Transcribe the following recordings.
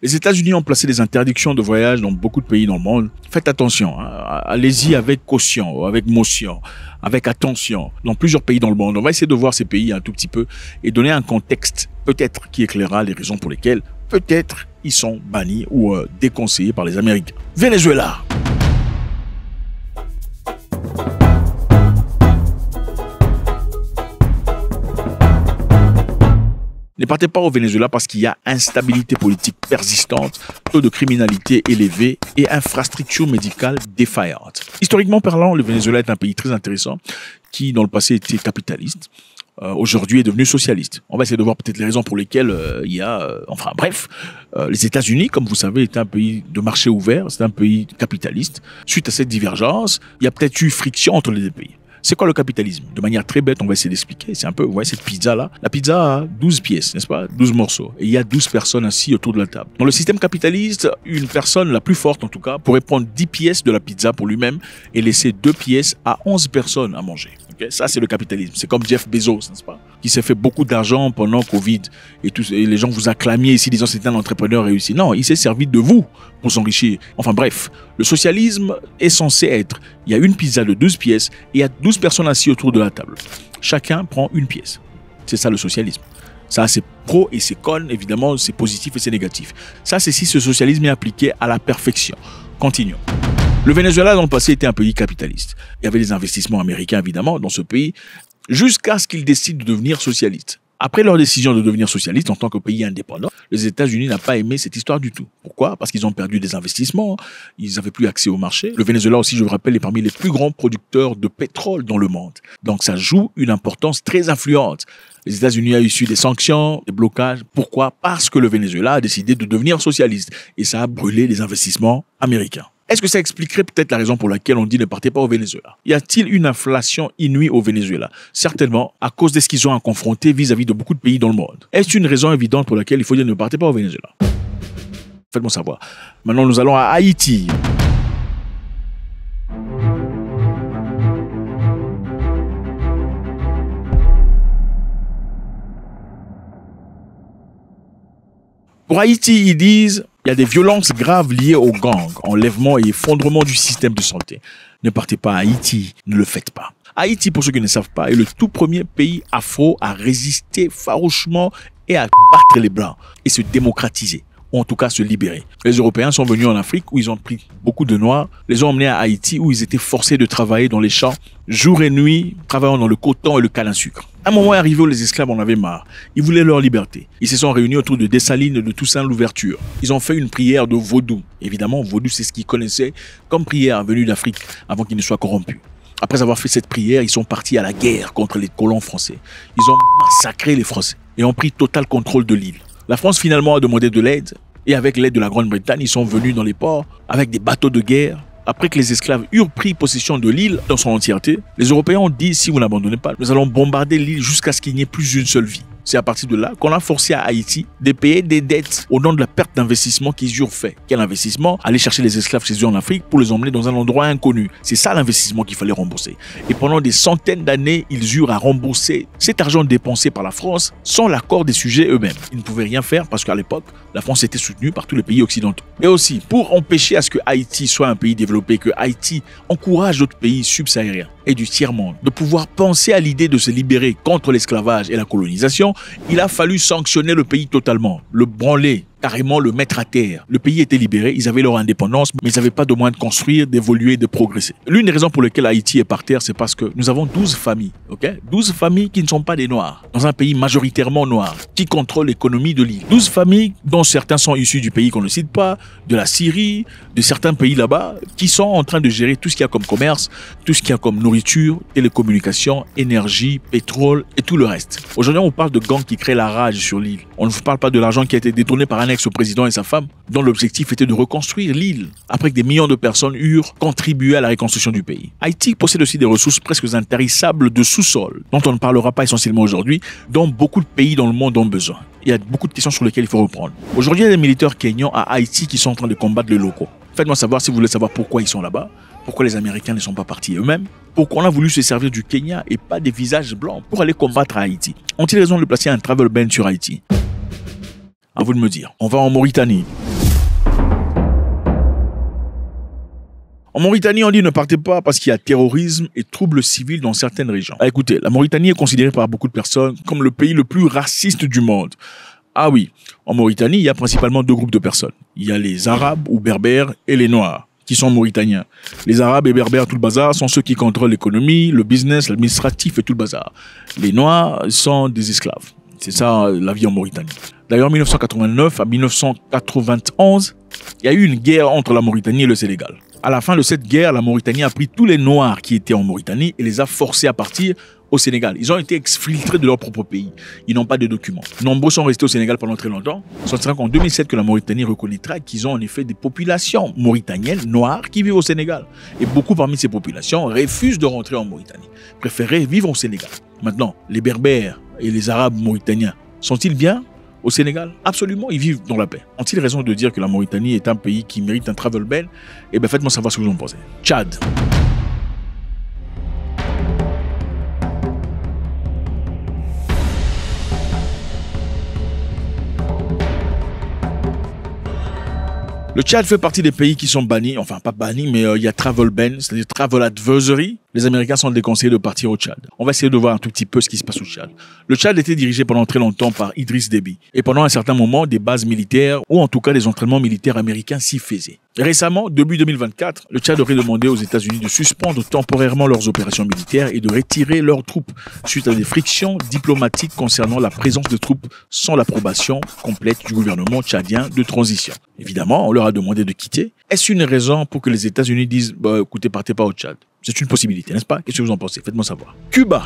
Les États-Unis ont placé des interdictions de voyage dans beaucoup de pays dans le monde. Faites attention, hein. Allez-y avec caution, avec motion, avec attention. Dans plusieurs pays dans le monde, on va essayer de voir ces pays un tout petit peu et donner un contexte peut-être qui éclairera les raisons pour lesquelles peut-être ils sont bannis ou déconseillés par les Américains. Venezuela. Ne partez pas au Venezuela parce qu'il y a instabilité politique persistante, taux de criminalité élevé et infrastructure médicale défaillante. Historiquement parlant, le Venezuela est un pays très intéressant qui, dans le passé, était capitaliste. Aujourd'hui est devenu socialiste. On va essayer de voir peut-être les raisons pour lesquelles il y a... les États-Unis, comme vous savez, est un pays de marché ouvert, c'est un pays capitaliste. Suite à cette divergence, il y a peut-être eu friction entre les deux pays. C'est quoi le capitalisme? De manière très bête, on va essayer d'expliquer. C'est un peu, vous voyez cette pizza-là. La pizza a 12 pièces, n'est-ce pas? 12 morceaux. Et il y a 12 personnes assises autour de la table. Dans le système capitaliste, une personne, la plus forte en tout cas, pourrait prendre 10 pièces de la pizza pour lui-même et laisser 2 pièces à 11 personnes à manger. Okay? Ça, c'est le capitalisme. C'est comme Jeff Bezos, n'est-ce pas? Qui s'est fait beaucoup d'argent pendant Covid. Et les gens vous acclamiez ici, disant c'est un entrepreneur réussi. Non, il s'est servi de vous pour s'enrichir. Enfin bref, le socialisme est censé être, il y a une pizza de 12 pièces et il y a 12 personnes assises autour de la table. Chacun prend une pièce. C'est ça le socialisme. Ça, c'est pro et c'est con, évidemment, c'est positif et c'est négatif. Ça, c'est si ce socialisme est appliqué à la perfection. Continuons. Le Venezuela, dans le passé, était un pays capitaliste. Il y avait des investissements américains, évidemment, dans ce pays, jusqu'à ce qu'ils décident de devenir socialistes. Après leur décision de devenir socialiste en tant que pays indépendant, les États-Unis n'ont pas aimé cette histoire du tout. Pourquoi? Parce qu'ils ont perdu des investissements, ils n'avaient plus accès au marché. Le Venezuela aussi, je vous rappelle, est parmi les plus grands producteurs de pétrole dans le monde. Donc ça joue une importance très influente. Les États-Unis ont issu des sanctions, des blocages. Pourquoi? Parce que le Venezuela a décidé de devenir socialiste et ça a brûlé les investissements américains. Est-ce que ça expliquerait peut-être la raison pour laquelle on dit ne partez pas au Venezuela? Y a-t-il une inflation inouïe au Venezuela? Certainement, à cause de ce qu'ils ont à confronter vis-à-vis de beaucoup de pays dans le monde. Est-ce une raison évidente pour laquelle il faut dire ne partez pas au Venezuela? Faites-moi savoir. Maintenant, nous allons à Haïti. Pour Haïti, ils disent il y a des violences graves liées aux gangs, enlèvement et effondrement du système de santé. Ne partez pas à Haïti, ne le faites pas. Haïti, pour ceux qui ne savent pas, est le tout premier pays afro à résister farouchement et à battre les Blancs et se démocratiser, ou en tout cas se libérer. Les Européens sont venus en Afrique où ils ont pris beaucoup de Noirs, les ont emmenés à Haïti où ils étaient forcés de travailler dans les champs, jour et nuit, travaillant dans le coton et le canne à sucre. Un moment est arrivé où les esclaves en avaient marre. Ils voulaient leur liberté. Ils se sont réunis autour de Dessalines et de Toussaint Louverture. Ils ont fait une prière de vaudou. Évidemment, vaudou, c'est ce qu'ils connaissaient comme prière venue d'Afrique avant qu'ils ne soient corrompus. Après avoir fait cette prière, ils sont partis à la guerre contre les colons français. Ils ont massacré les Français et ont pris total contrôle de l'île. La France finalement a demandé de l'aide et avec l'aide de la Grande-Bretagne, ils sont venus dans les ports avec des bateaux de guerre. Après que les esclaves eurent pris possession de l'île dans son entièreté, les Européens ont dit si vous n'abandonnez pas, nous allons bombarder l'île jusqu'à ce qu'il n'y ait plus une seule vie. C'est à partir de là qu'on a forcé à Haïti de payer des dettes au nom de la perte d'investissement qu'ils eurent fait. Quel investissement? Aller chercher les esclaves chez eux en Afrique pour les emmener dans un endroit inconnu. C'est ça l'investissement qu'il fallait rembourser. Et pendant des centaines d'années, ils eurent à rembourser cet argent dépensé par la France sans l'accord des sujets eux-mêmes. Ils ne pouvaient rien faire parce qu'à l'époque, la France était soutenue par tous les pays occidentaux. Et aussi, pour empêcher à ce que Haïti soit un pays développé, que Haïti encourage d'autres pays subsahariens et du tiers-monde de pouvoir penser à l'idée de se libérer contre l'esclavage et la colonisation, il a fallu sanctionner le pays totalement, le branler, carrément le mettre à terre. Le pays était libéré, ils avaient leur indépendance, mais ils n'avaient pas de moyens de construire, d'évoluer, de progresser. L'une des raisons pour lesquelles Haïti est par terre, c'est parce que nous avons 12 familles, 12 familles qui ne sont pas des Noirs, dans un pays majoritairement noir, qui contrôle l'économie de l'île. 12 familles dont certains sont issus du pays qu'on ne cite pas, de la Syrie, de certains pays là-bas, qui sont en train de gérer tout ce qu'il y a comme commerce, tout ce qu'il y a comme nourriture, télécommunications, énergie, pétrole et tout le reste. Aujourd'hui, on parle de gangs qui créent la rage sur l'île. On ne vous parle pas de l'argent qui a été détourné par un ex-président et sa femme, dont l'objectif était de reconstruire l'île, après que des millions de personnes eurent contribué à la reconstruction du pays. Haïti possède aussi des ressources presque intarissables de sous-sol, dont on ne parlera pas essentiellement aujourd'hui, dont beaucoup de pays dans le monde ont besoin. Il y a beaucoup de questions sur lesquelles il faut reprendre. Aujourd'hui, il y a des militaires kenyans à Haïti qui sont en train de combattre les locaux. Faites-moi savoir si vous voulez savoir pourquoi ils sont là-bas, pourquoi les Américains ne sont pas partis eux-mêmes, pourquoi on a voulu se servir du Kenya et pas des visages blancs pour aller combattre à Haïti. Ont-ils raison de placer un travel ban sur Haïti? À vous de me dire. On va en Mauritanie. En Mauritanie, on dit ne partez pas parce qu'il y a terrorisme et troubles civils dans certaines régions. Ah, écoutez, la Mauritanie est considérée par beaucoup de personnes comme le pays le plus raciste du monde. Ah oui, en Mauritanie, il y a principalement deux groupes de personnes. Il y a les Arabes ou Berbères et les Noirs, qui sont mauritaniens. Les Arabes et Berbères, tout le bazar, sont ceux qui contrôlent l'économie, le business, l'administratif et tout le bazar. Les Noirs sont des esclaves. C'est ça la vie en Mauritanie. D'ailleurs, en 1989 à 1991, il y a eu une guerre entre la Mauritanie et le Sénégal. À la fin de cette guerre, la Mauritanie a pris tous les Noirs qui étaient en Mauritanie et les a forcés à partir au Sénégal. Ils ont été exfiltrés de leur propre pays. Ils n'ont pas de documents. Nombreux sont restés au Sénégal pendant très longtemps. Ce sera qu'en 2007 que la Mauritanie reconnaîtra qu'ils ont en effet des populations mauritaniennes noires qui vivent au Sénégal. Et beaucoup parmi ces populations refusent de rentrer en Mauritanie, préféraient vivre au Sénégal. Maintenant, les Berbères et les Arabes mauritaniens sont-ils bien au Sénégal? Absolument, ils vivent dans la paix. Ont-ils raison de dire que la Mauritanie est un pays qui mérite un travel ban? Eh bien, faites-moi savoir ce que vous en pensez. Tchad. Le Tchad fait partie des pays qui sont bannis, enfin pas bannis, mais il y a travel ban, c'est-à-dire travel advisory. Les Américains sont déconseillés de partir au Tchad. On va essayer de voir un tout petit peu ce qui se passe au Tchad. Le Tchad était dirigé pendant très longtemps par Idriss Déby. Et pendant un certain moment, des bases militaires, ou en tout cas des entraînements militaires américains s'y faisaient. Récemment, début 2024, le Tchad aurait demandé aux États-Unis de suspendre temporairement leurs opérations militaires et de retirer leurs troupes suite à des frictions diplomatiques concernant la présence de troupes sans l'approbation complète du gouvernement tchadien de transition. Évidemment, on leur a demandé de quitter. Est-ce une raison pour que les États-Unis disent « écoutez, partez pas au Tchad ». C'est une possibilité, n'est-ce pas? Qu'est-ce que vous en pensez? Faites-moi savoir. Cuba.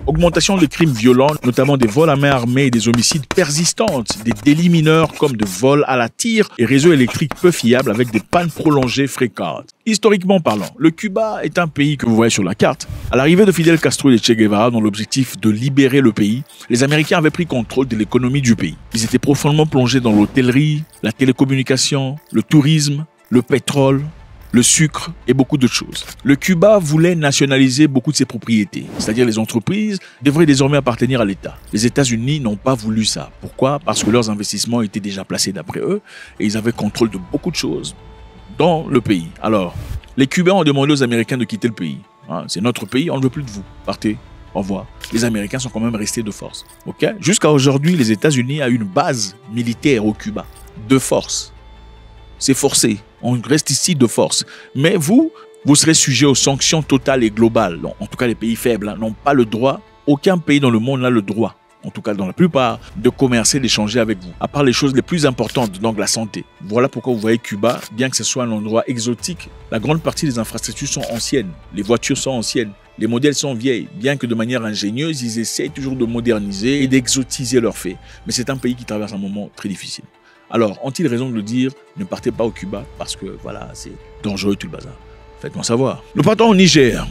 Augmentation des crimes violents, notamment des vols à main armée et des homicides persistantes, des délits mineurs comme de vols à la tire et réseaux électriques peu fiables avec des pannes prolongées fréquentes. Historiquement parlant, le Cuba est un pays que vous voyez sur la carte. À l'arrivée de Fidel Castro et de Che Guevara dans l'objectif de libérer le pays, les Américains avaient pris contrôle de l'économie du pays. Ils étaient profondément plongés dans l'hôtellerie, la télécommunication, le tourisme, le pétrole, le sucre et beaucoup d'autres choses. Le Cuba voulait nationaliser beaucoup de ses propriétés, c'est-à-dire les entreprises devraient désormais appartenir à l'État. Les États-Unis n'ont pas voulu ça. Pourquoi? Parce que leurs investissements étaient déjà placés d'après eux et ils avaient contrôle de beaucoup de choses dans le pays. Alors, les Cubains ont demandé aux Américains de quitter le pays. C'est notre pays, on ne veut plus de vous. Partez. Au revoir. Les Américains sont quand même restés de force. Okay? Jusqu'à aujourd'hui, les États-Unis ont une base militaire au Cuba de force. C'est forcé. On reste ici de force. Mais vous serez sujet aux sanctions totales et globales. En tout cas, les pays faibles n'ont pas le droit. Aucun pays dans le monde n'a le droit, en tout cas dans la plupart, de commercer, d'échanger avec vous. À part les choses les plus importantes, donc la santé. Voilà pourquoi vous voyez Cuba, bien que ce soit un endroit exotique, la grande partie des infrastructures sont anciennes. Les voitures sont anciennes. Les modèles sont vieilles, bien que de manière ingénieuse, ils essayent toujours de moderniser et d'exotiser leurs faits. Mais c'est un pays qui traverse un moment très difficile. Alors, ont-ils raison de le dire, ne partez pas au Cuba parce que, voilà, c'est dangereux tout le bazar. Faites-moi savoir. Nous partons au Niger.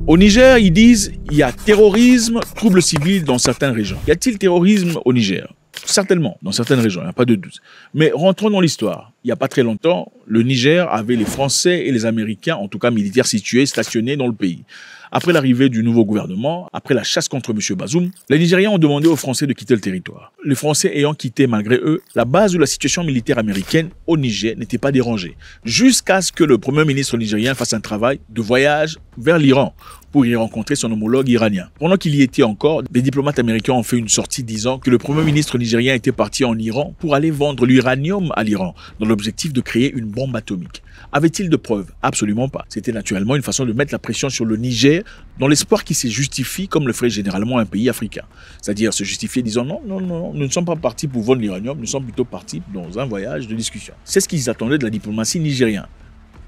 Au Niger, ils disent il y a terrorisme, troubles civils dans certaines régions. Y a-t-il terrorisme au Niger? Certainement, dans certaines régions, il n'y a pas de doute. Mais rentrons dans l'histoire. Il n'y a pas très longtemps, le Niger avait les Français et les Américains, en tout cas militaires situés, stationnés dans le pays. Après l'arrivée du nouveau gouvernement, après la chasse contre M. Bazoum, les Nigériens ont demandé aux Français de quitter le territoire. Les Français ayant quitté malgré eux, la base de la situation militaire américaine au Niger n'était pas dérangée. Jusqu'à ce que le Premier ministre nigérien fasse un travail de voyage vers l'Iran pour y rencontrer son homologue iranien. Pendant qu'il y était encore, des diplomates américains ont fait une sortie disant que le Premier ministre nigérien était parti en Iran pour aller vendre l'uranium à l'Iran, dans l'objectif de créer une bombe atomique. Avait-il de preuves? Absolument pas. C'était naturellement une façon de mettre la pression sur le Niger dans l'espoir qu'il se justifie comme le ferait généralement un pays africain. C'est-à-dire se justifier disant non, nous ne sommes pas partis pour vendre l'uranium, nous sommes plutôt partis dans un voyage de discussion. C'est ce qu'ils attendaient de la diplomatie nigérienne.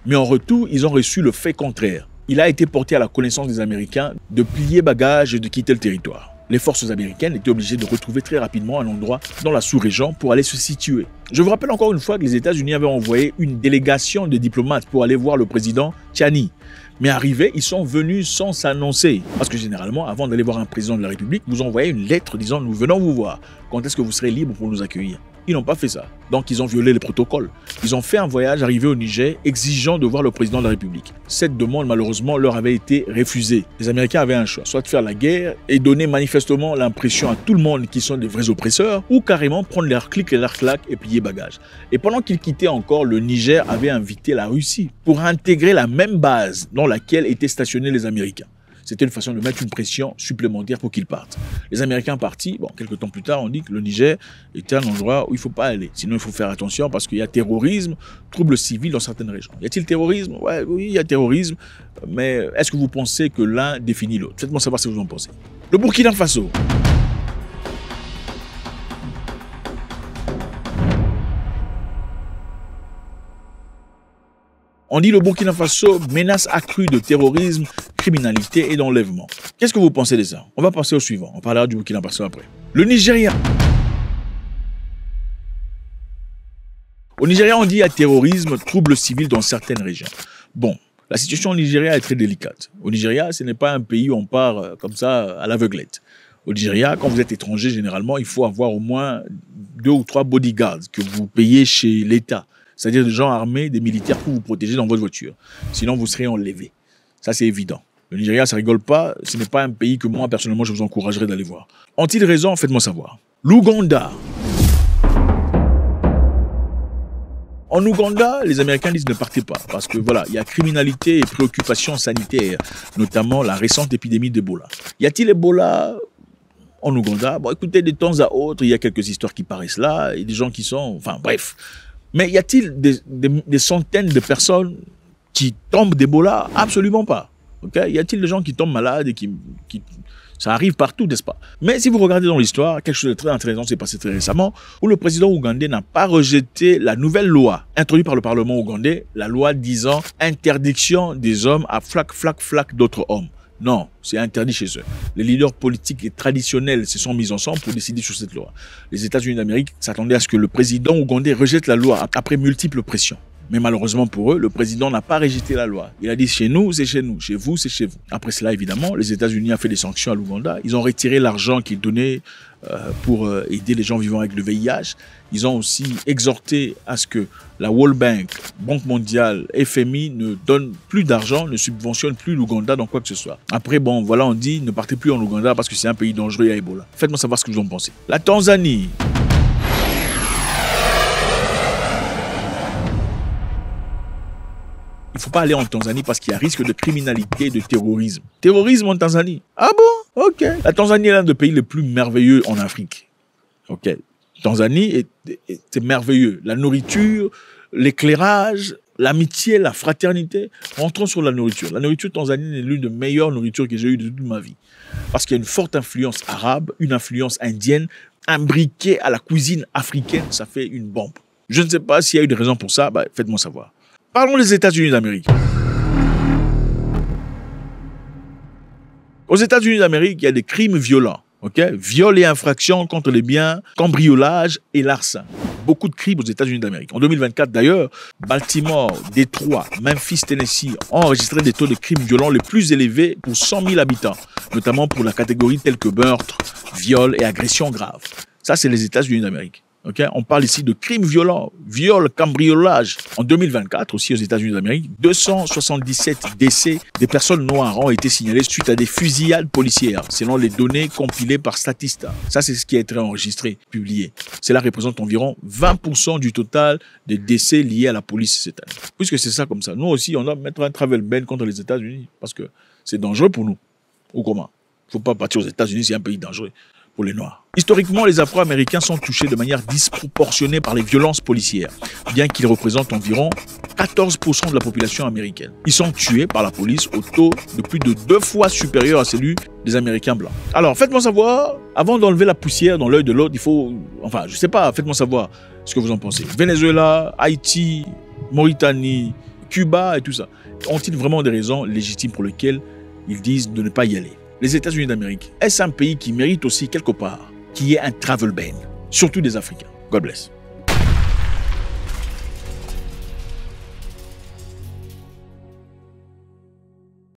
Mais en retour, ils ont reçu le fait contraire. Il a été porté à la connaissance des Américains de plier bagages et de quitter le territoire. Les forces américaines étaient obligées de retrouver très rapidement un endroit dans la sous-région pour aller se situer. Je vous rappelle encore une fois que les États-Unis avaient envoyé une délégation de diplomates pour aller voir le président Tchani. Mais arrivés, ils sont venus sans s'annoncer. Parce que généralement, avant d'aller voir un président de la République, vous envoyez une lettre disant « nous venons vous voir ». quand est-ce que vous serez libre pour nous accueillir? Ils n'ont pas fait ça. Donc, ils ont violé les protocoles. Ils ont fait un voyage arrivé au Niger exigeant de voir le président de la République. Cette demande, malheureusement, leur avait été refusée. Les Américains avaient un choix, soit de faire la guerre et donner manifestement l'impression à tout le monde qu'ils sont des vrais oppresseurs, ou carrément prendre leur clic et leur claque et plier bagage. Et pendant qu'ils quittaient encore, le Niger avait invité la Russie pour intégrer la même base dans laquelle étaient stationnés les Américains. C'était une façon de mettre une pression supplémentaire pour qu'ils partent. Les Américains partis, bon, quelques temps plus tard, on dit que le Niger était un endroit où il ne faut pas aller. Sinon, il faut faire attention parce qu'il y a terrorisme, troubles civils dans certaines régions. Y a-t-il terrorisme? Ouais, oui, il y a terrorisme. Mais est-ce que vous pensez que l'un définit l'autre? Faites-moi savoir ce que vous en pensez. Le Burkina Faso. On dit le Burkina Faso menace accrue de terrorisme, criminalité et d'enlèvement. Qu'est-ce que vous pensez de ça? On va passer au suivant. On parlera du Burkina Faso après. Le Nigeria. Au Nigeria, on dit qu'il y a terrorisme, troubles civils dans certaines régions. Bon, la situation au Nigeria est très délicate. Au Nigeria, ce n'est pas un pays où on part comme ça à l'aveuglette. Au Nigeria, quand vous êtes étranger, généralement, il faut avoir au moins 2 ou 3 bodyguards que vous payez chez l'État. C'est-à-dire des gens armés, des militaires pour vous protéger dans votre voiture. Sinon, vous serez enlevé. Ça, c'est évident. Le Nigeria, ça rigole pas. Ce n'est pas un pays que moi, personnellement, je vous encouragerais d'aller voir. Ont-ils raison? Faites-moi savoir. L'Ouganda. En Ouganda, les Américains disent ne partez pas. Parce que voilà, il y a criminalité et préoccupations sanitaires, notamment la récente épidémie d'Ebola. Y a-t-il Ebola en Ouganda? Bon, écoutez, de temps à autre, il y a quelques histoires qui paraissent là, et des gens qui sont... Enfin, bref. Mais y a-t-il des centaines de personnes qui tombent d'Ebola? Absolument pas. Okay? Y a-t-il des gens qui tombent malades et qui... Ça arrive partout, n'est-ce pas? Mais si vous regardez dans l'histoire, quelque chose de très intéressant s'est passé très récemment, où le président ougandais n'a pas rejeté la nouvelle loi introduite par le Parlement ougandais, la loi disant interdiction des hommes à flac d'autres hommes. Non, c'est interdit chez eux. Les leaders politiques et traditionnels se sont mis ensemble pour décider sur cette loi. Les États-Unis d'Amérique s'attendaient à ce que le président ougandais rejette la loi après multiples pressions. Mais malheureusement pour eux, le président n'a pas rejeté la loi. Il a dit chez nous, c'est chez nous. Chez vous, c'est chez vous. Après cela, évidemment, les États-Unis ont fait des sanctions à l'Ouganda. Ils ont retiré l'argent qu'ils donnaient pour aider les gens vivant avec le VIH. Ils ont aussi exhorté à ce que la World Bank, Banque mondiale, FMI ne donnent plus d'argent, ne subventionnent plus l'Ouganda dans quoi que ce soit. Après, bon, voilà, on dit ne partez plus en Ouganda parce que c'est un pays dangereux à Ebola. Faites-moi savoir ce que vous en pensez. La Tanzanie. Il ne faut pas aller en Tanzanie parce qu'il y a risque de criminalité et de terrorisme. Terrorisme en Tanzanie? Ah bon? Ok. La Tanzanie est l'un des pays les plus merveilleux en Afrique. Ok. Tanzanie, c'est merveilleux. La nourriture, l'éclairage, l'amitié, la fraternité. Rentrons sur la nourriture. La nourriture tanzanienne est l'une des meilleures nourritures que j'ai eues de toute ma vie. Parce qu'il y a une forte influence arabe, une influence indienne, imbriquée à la cuisine africaine, ça fait une bombe. Je ne sais pas s'il y a eu des raisons pour ça, bah, faites-moi savoir. Parlons des États-Unis d'Amérique. Aux États-Unis d'Amérique, il y a des crimes violents. Okay? Viol et infractions contre les biens, cambriolage et larcin. Beaucoup de crimes aux États-Unis d'Amérique. En 2024, d'ailleurs, Baltimore, Détroit, Memphis, Tennessee ont enregistré des taux de crimes violents les plus élevés pour 100 000 habitants, notamment pour la catégorie telle que meurtre, viol et agression grave. Ça, c'est les États-Unis d'Amérique. Okay? On parle ici de crimes violents, viol, cambriolage. En 2024, aussi aux États-Unis d'Amérique, 277 décès des personnes noires ont été signalés suite à des fusillades policières, selon les données compilées par Statista. Ça, c'est ce qui a été enregistré, publié. Cela représente environ 20% du total des décès liés à la police cette année. Puisque c'est ça comme ça. Nous aussi, on doit mettre un travel ban contre les États-Unis parce que c'est dangereux pour nous. Ou comment? Il ne faut pas partir aux États-Unis, c'est un pays dangereux pour les Noirs. Historiquement, les Afro-Américains sont touchés de manière disproportionnée par les violences policières, bien qu'ils représentent environ 14% de la population américaine. Ils sont tués par la police au taux de plus de 2 fois supérieur à celui des Américains blancs. Alors, faites-moi savoir, avant d'enlever la poussière dans l'œil de l'autre, il faut... Enfin, je sais pas, faites-moi savoir ce que vous en pensez. Venezuela, Haïti, Mauritanie, Cuba et tout ça. Ont-ils vraiment des raisons légitimes pour lesquelles ils disent de ne pas y aller? Les États-Unis d'Amérique, est-ce un pays qui mérite aussi quelque part qu'il y ait un travel ban, surtout des Africains? God bless.